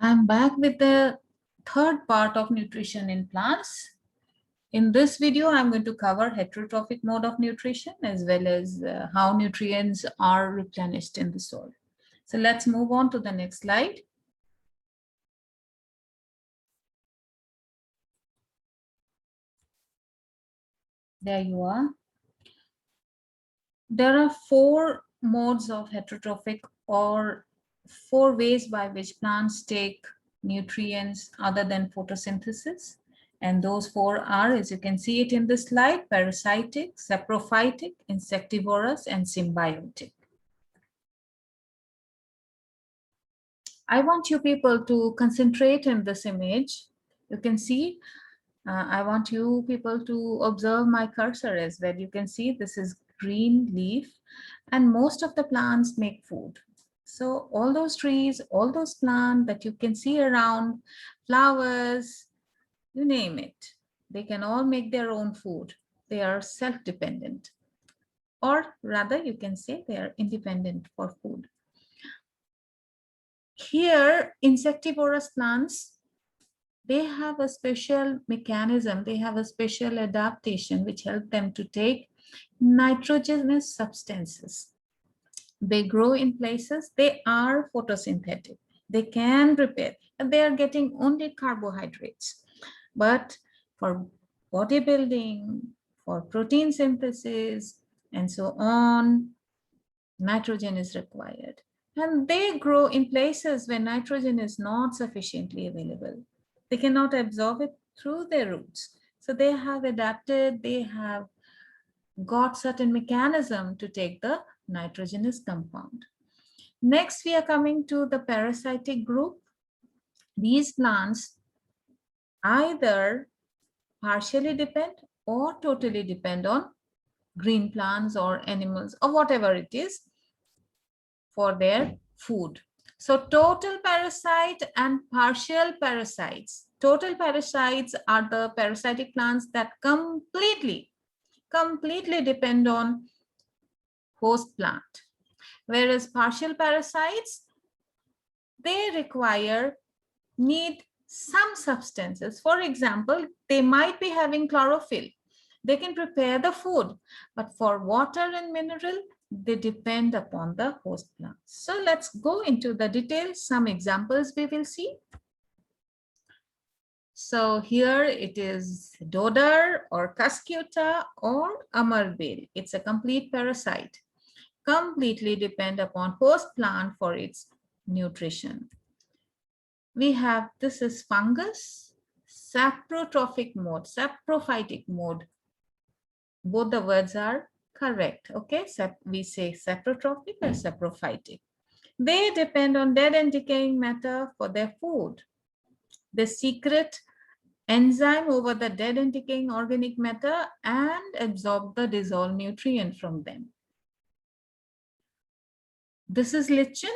I'm back with the third part of nutrition in plants. In this video, I'm going to cover heterotrophic mode of nutrition as well as how nutrients are replenished in the soil. So let's move on to the next slide. There you are. There are four modes of heterotrophic, or four ways by which plants take nutrients other than photosynthesis. And those four are, as you can see it in the slide, parasitic, saprophytic, insectivorous, and symbiotic. I want you people to concentrate in this image. You can see, I want you people to observe my cursor as well. You can see this is green leaf, and most of the plants make food. So all those trees, all those plants that you can see around, flowers, you name it, they can all make their own food. They are self-dependent, or rather you can say they are independent for food. Here, insectivorous plants, they have a special mechanism, they have a special adaptation which help them to take nitrogenous substances. They grow in places, they are photosynthetic, they can prepare, and they are getting only carbohydrates. But for bodybuilding, for protein synthesis, and so on, nitrogen is required. And they grow in places where nitrogen is not sufficiently available. They cannot absorb it through their roots. So they have adapted, they have got certain mechanism to take the nitrogenous compound. Next, we are coming to the parasitic group. These plants either partially depend or totally depend on green plants or animals or whatever it is for their food. So total parasite and partial parasites. Total parasites are the parasitic plants that completely depend on host plant. Whereas partial parasites, they need some substances. For example, they might be having chlorophyll. They can prepare the food, but for water and mineral, they depend upon the host plant. So let's go into the details. Some examples we will see. So here it is Dodar or Cuscuta or Amarbale. It's a complete parasite. Completely depend upon host plant for its nutrition. We have, this is fungus, saprotrophic mode, saprophytic mode. Both the words are correct, okay? We say saprotrophic or saprophytic. They depend on dead and decaying matter for their food. They secrete enzyme over the dead and decaying organic matter and absorb the dissolved nutrient from them. This is lichen.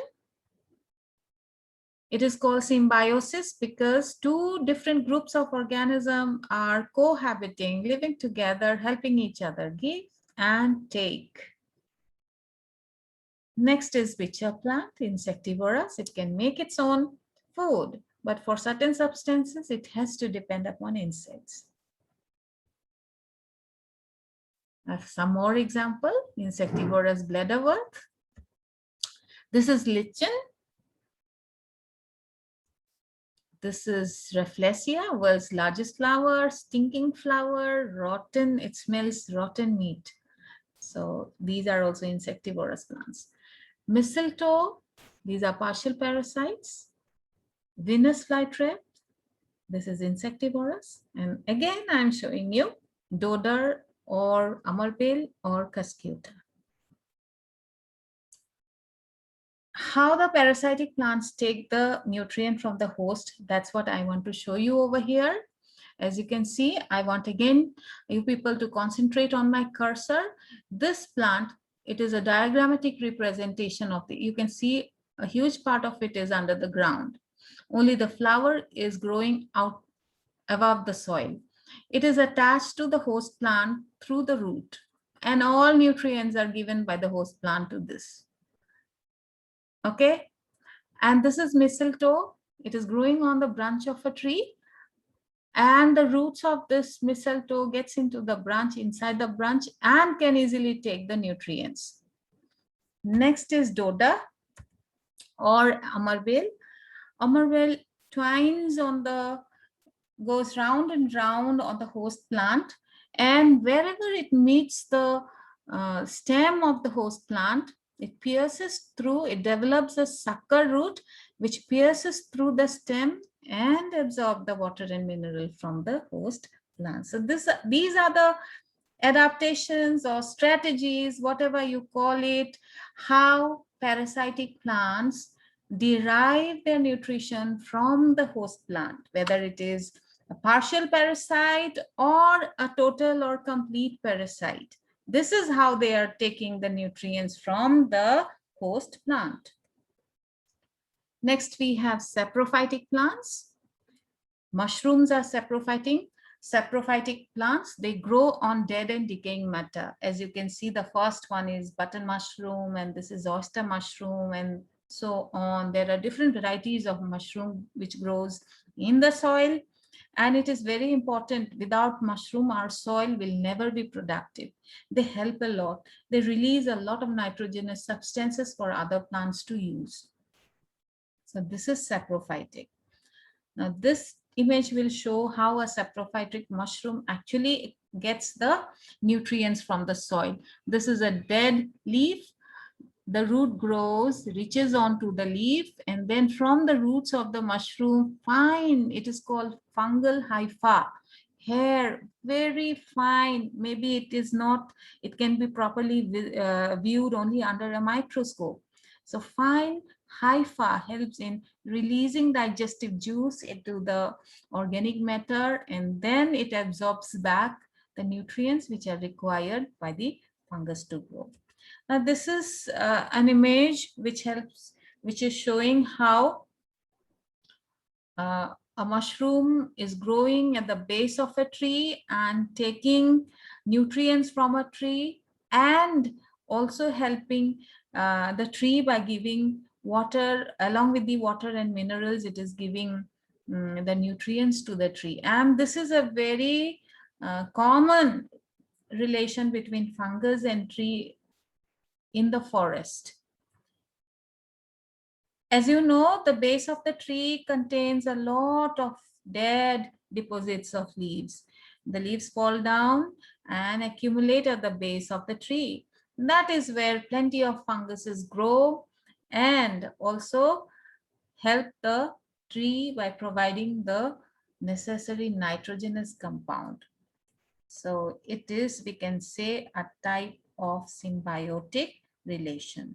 It is called symbiosis because two different groups of organisms are cohabiting, living together, helping each other, give and take. Next is witcher plant, insectivorous. It can make its own food, but for certain substances, it has to depend upon insects. I have some more example, insectivorous bladderwort. This is lichen. This is Rafflesia, world's largest flower, stinking flower, rotten, it smells rotten meat. So these are also insectivorous plants. Mistletoe, these are partial parasites. Venus flytrap, this is insectivorous. And again, I'm showing you Dodar or Amarbale or Cuscuta. How the parasitic plants take the nutrient from the host, that's what I want to show you over here. As you can see, I want again you people to concentrate on my cursor. This plant, it is a diagrammatic representation of the, you can see a huge part of it is under the ground. Only the flower is growing out above the soil. It is attached to the host plant through the root, and all nutrients are given by the host plant to this. Okay, and this is mistletoe. It is growing on the branch of a tree, and the roots of this mistletoe gets into the branch, inside the branch, and can easily take the nutrients. Next is Doda or Amarvel. Amarvel twines on the, goes round and round on the host plant, and wherever it meets the stem of the host plant, it pierces through, it develops a sucker root which pierces through the stem and absorb the water and mineral from the host plant. So these are the adaptations or strategies, whatever you call it, how parasitic plants derive their nutrition from the host plant, whether it is a partial parasite or a total or complete parasite. This is how they are taking the nutrients from the host plant. Next, we have saprophytic plants. Mushrooms are saprophytic. Saprophytic plants, they grow on dead and decaying matter. As you can see, the first one is button mushroom, and this is oyster mushroom, and so on. There are different varieties of mushroom which grows in the soil. And it is very important, without mushroom, our soil will never be productive. They help a lot. They release a lot of nitrogenous substances for other plants to use. So this is saprophytic. Now this image will show how a saprophytic mushroom actually gets the nutrients from the soil. This is a dead leaf. The root grows, reaches onto the leaf, and then from the roots of the mushroom, fine, it is called fungal hypha, hair, very fine. Maybe it is not, it can be properly viewed only under a microscope. So fine hypha helps in releasing digestive juice into the organic matter, and then it absorbs back the nutrients which are required by the fungus to grow. Now this is an image which is showing how a mushroom is growing at the base of a tree and taking nutrients from a tree, and also helping the tree by giving water. Along with the water and minerals, it is giving the nutrients to the tree. And this is a very common relation between fungus and tree in the forest. As you know, the base of the tree contains a lot of dead deposits of leaves. The leaves fall down and accumulate at the base of the tree. That is where plenty of funguses grow and also help the tree by providing the necessary nitrogenous compound. So it is, we can say, a type of symbiotic relation.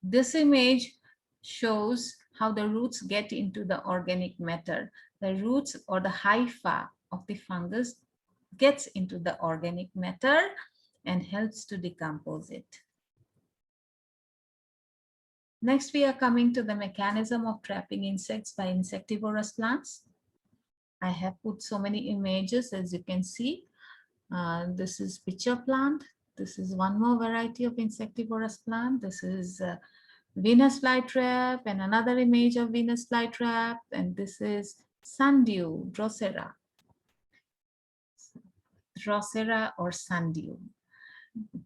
This image shows how the roots get into the organic matter. The roots or the hypha of the fungus gets into the organic matter and helps to decompose it. Next, we are coming to the mechanism of trapping insects by insectivorous plants. I have put so many images, as you can see. This is pitcher plant. This is one more variety of insectivorous plant. This is Venus flytrap, and another image of Venus flytrap. And this is sundew, Drosera. Drosera or sundew.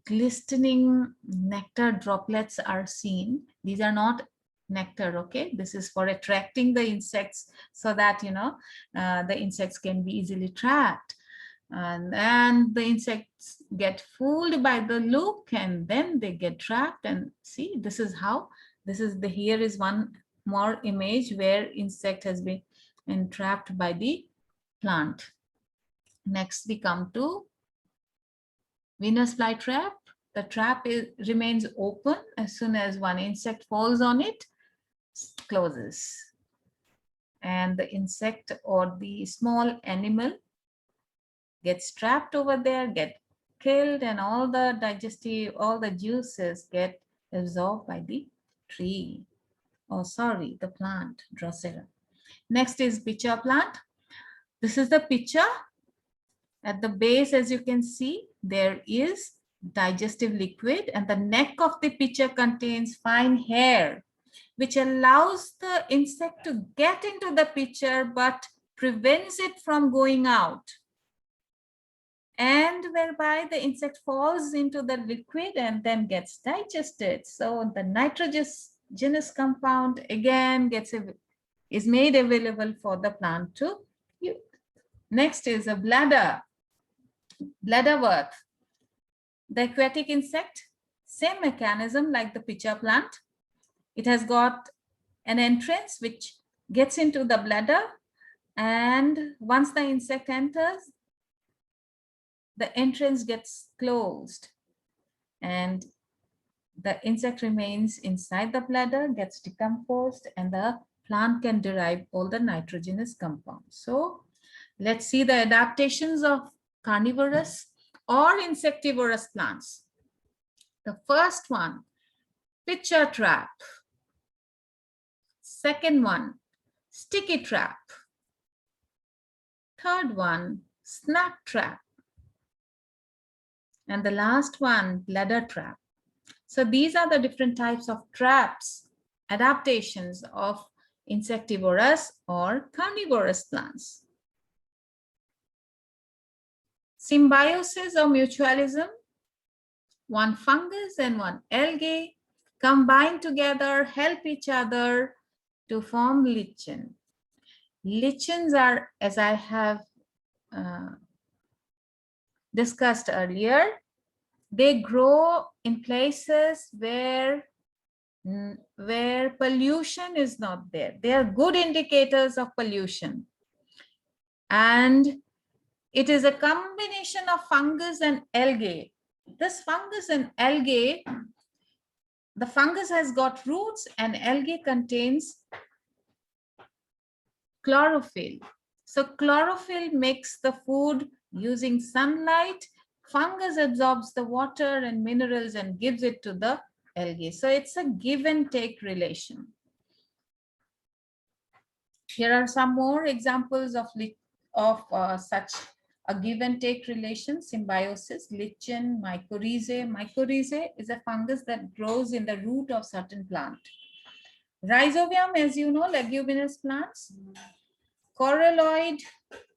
Glistening nectar droplets are seen. These are not nectar, okay? This is for attracting the insects so that, you know, the insects can be easily trapped. And then the insects get fooled by the look, and then they get trapped. And see, this is how, here is one more image where insect has been entrapped by the plant. Next, we come to Venus flytrap. The trap remains open. As soon as one insect falls on it, closes. And the insect or the small animal gets trapped over there, get killed, and all the digestive, all the juices get absorbed by the tree. Oh, sorry, the plant, Drosera. Next is pitcher plant. This is the pitcher. At the base, as you can see, there is digestive liquid, and the neck of the pitcher contains fine hair, which allows the insect to get into the pitcher but prevents it from going out, and whereby the insect falls into the liquid and then gets digested. So the nitrogenous compound again is made available for the plant to use. Next is a bladderworth. The aquatic insect, same mechanism like the pitcher plant. It has got an entrance which gets into the bladder, and once the insect enters, the entrance gets closed and the insect remains inside the bladder, gets decomposed, and the plant can derive all the nitrogenous compounds. So let's see the adaptations of carnivorous or insectivorous plants. The first one, pitcher trap. Second one, sticky trap. Third one, snap trap. And the last one, bladder trap. So these are the different types of traps, adaptations of insectivorous or carnivorous plants. Symbiosis or mutualism, one fungus and one algae combine together, help each other to form lichen. Lichens are, as I have discussed earlier, they grow in places where pollution is not there. They are good indicators of pollution. And it is a combination of fungus and algae. This fungus and algae, the fungus has got roots and algae contains chlorophyll. So chlorophyll makes the food using sunlight. Fungus absorbs the water and minerals and gives it to the algae. So it's a give and take relation. Here are some more examples of such a give and take relation: symbiosis, lichen, mycorrhizae. Mycorrhizae is a fungus that grows in the root of certain plant. Rhizobium, as you know, leguminous plants. Coralloid,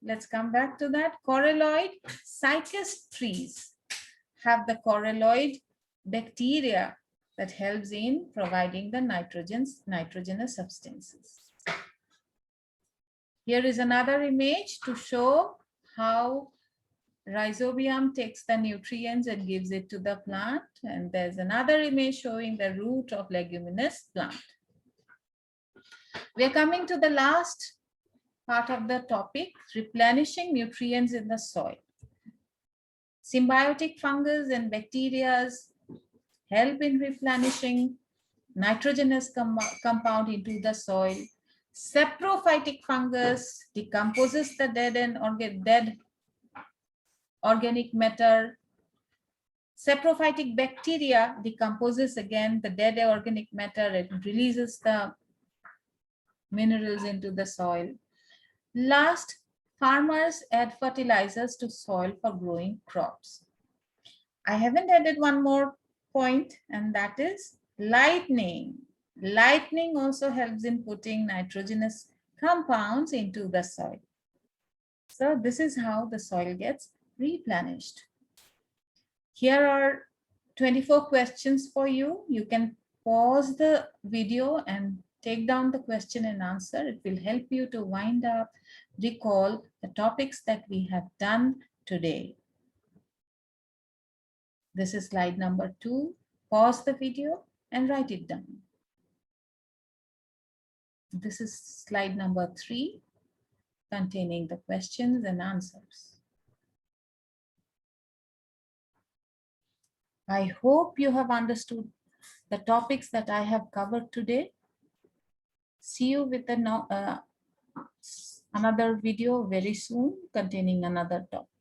let's come back to that. Coralloid, cycas trees have the coralloid bacteria that helps in providing the nitrogenous substances. Here is another image to show how rhizobium takes the nutrients and gives it to the plant. And there's another image showing the root of leguminous plant. We are coming to the last part of the topic, replenishing nutrients in the soil. Symbiotic fungus and bacteria help in replenishing nitrogenous compound into the soil. Saprophytic fungus decomposes the dead organic matter. Saprophytic bacteria decomposes again the dead organic matter and releases the minerals into the soil. Last, farmers add fertilizers to soil for growing crops. I haven't added one more point, and that is lightning. Lightning also helps in putting nitrogenous compounds into the soil. So this is how the soil gets replenished. Here are 24 questions for you. You can pause the video and take down the question and answer. It will help you to wind up, recall the topics that we have done today. This is slide number 2. Pause the video and write it down. This is slide number 3, containing the questions and answers. I hope you have understood the topics that I have covered today. See you with another video very soon containing another topic.